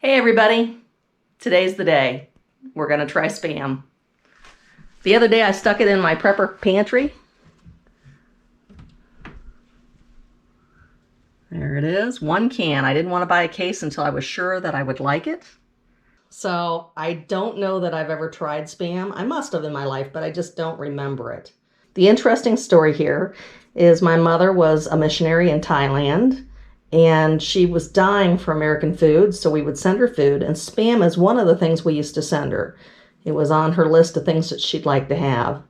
Hey everybody, today's the day. We're gonna try Spam. The other day I stuck it in my prepper pantry. There it is, one can. I didn't want to buy a case until I was sure that I would like it. So I don't know that I've ever tried Spam. I must have in my life, but I just don't remember it. The interesting story here is my mother was a missionary in Thailand, and she was dying for American food, so we would send her food, and Spam is one of the things we used to send her. It was on her list of things that she'd like to have.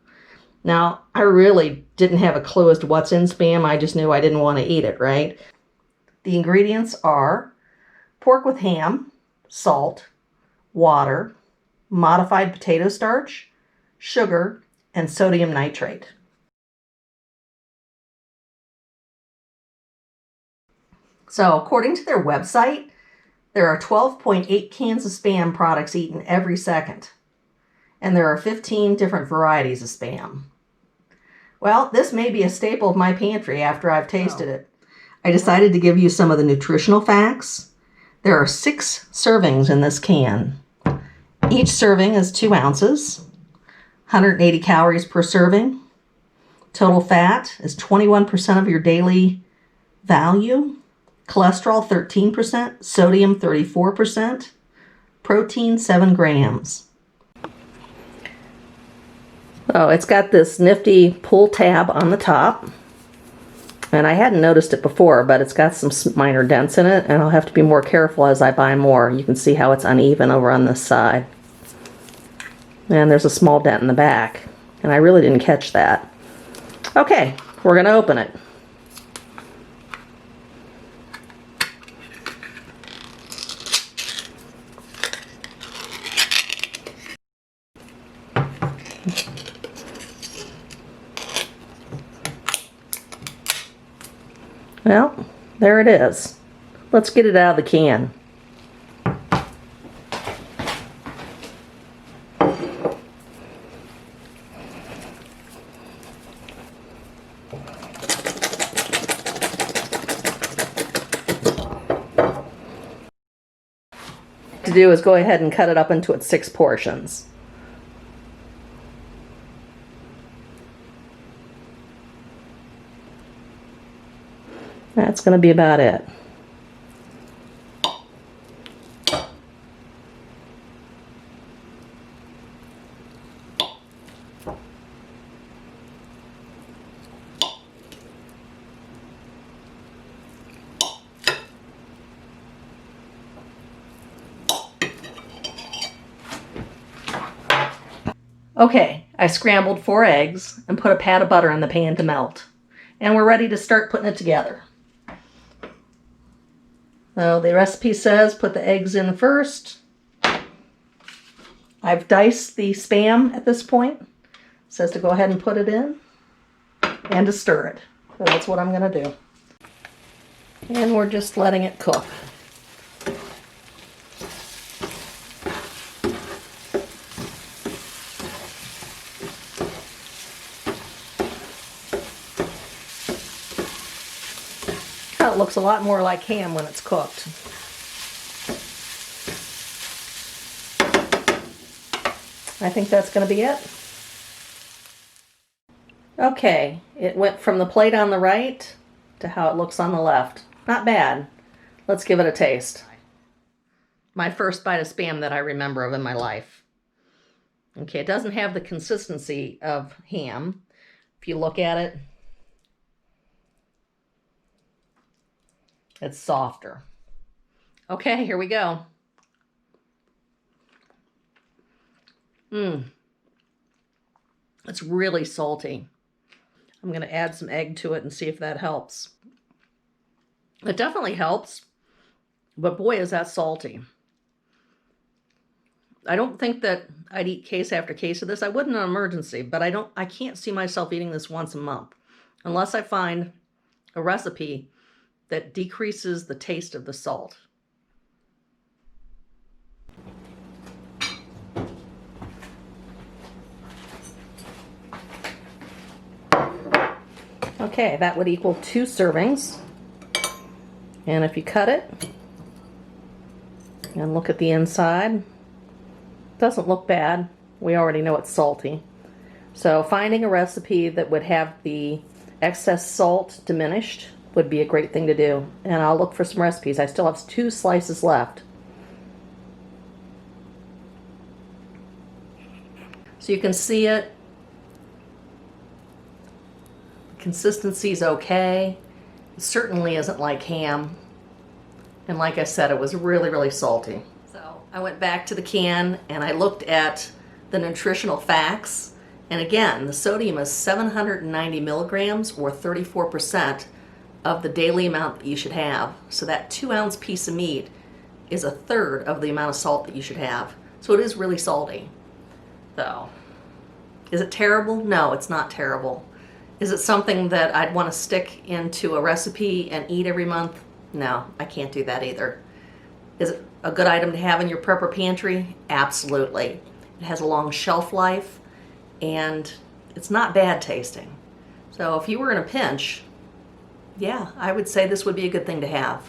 Now, I really didn't have a clue as to what's in Spam. I just knew I didn't want to eat it, right? The ingredients are pork with ham, salt, water, modified potato starch, sugar, and sodium nitrate. So according to their website, there are 12.8 cans of Spam products eaten every second. And there are 15 different varieties of Spam. Well, this may be a staple of my pantry after I've tasted it. I decided to give you some of the nutritional facts. There are 6 servings in this can. Each serving is 2 ounces, 180 calories per serving. Total fat is 21% of your daily value. Cholesterol 13%, sodium 34%, protein 7 grams. Oh, it's got this nifty pull tab on the top. And I hadn't noticed it before, but it's got some minor dents in it, and I'll have to be more careful as I buy more. You can see how it's uneven over on this side. And there's a small dent in the back, and I really didn't catch that. Okay, we're going to open it. Well, there it is. Let's get it out of the can. To do is go ahead and cut it up into its 6 portions. That's going to be about it. Okay, I scrambled 4 eggs and put a pat of butter in the pan to melt. And we're ready to start putting it together. So the recipe says put the eggs in first. I've diced the Spam at this point. It says to go ahead and put it in and to stir it. So that's what I'm going to do. And we're just letting it cook. It looks a lot more like ham when it's cooked. I think that's going to be it. Okay, it went from the plate on the right to how it looks on the left. Not bad. Let's give it a taste. My first bite of Spam that I remember of in my life. Okay, it doesn't have the consistency of ham. If you look at it, it's softer. Okay, here we go. It's really salty. I'm going to add some egg to it and see if that helps. It definitely helps, but boy, is that salty. I don't think that I'd eat case after case of this. I would in an emergency, but I can't see myself eating this once a month unless I find a recipe that decreases the taste of the salt. Okay, that would equal 2 servings. And if you cut it, And look at the inside. Doesn't look bad. We already know it's salty. So finding a recipe that would have the excess salt diminished would be a great thing to do. And I'll look for some recipes. I still have 2 slices left. So you can see it. Consistency's okay. It certainly isn't like ham. And like I said, it was really, really salty. So I went back to the can and I looked at the nutritional facts. And again, the sodium is 790 milligrams or 34% of the daily amount that you should have. So that 2-ounce piece of meat is 1/3 of the amount of salt that you should have. So it is really salty. So, is it terrible? No, it's not terrible. Is it something that I'd want to stick into a recipe and eat every month? No, I can't do that either. Is it a good item to have in your prepper pantry? Absolutely. It has a long shelf life and it's not bad tasting. So if you were in a pinch, yeah, I would say this would be a good thing to have.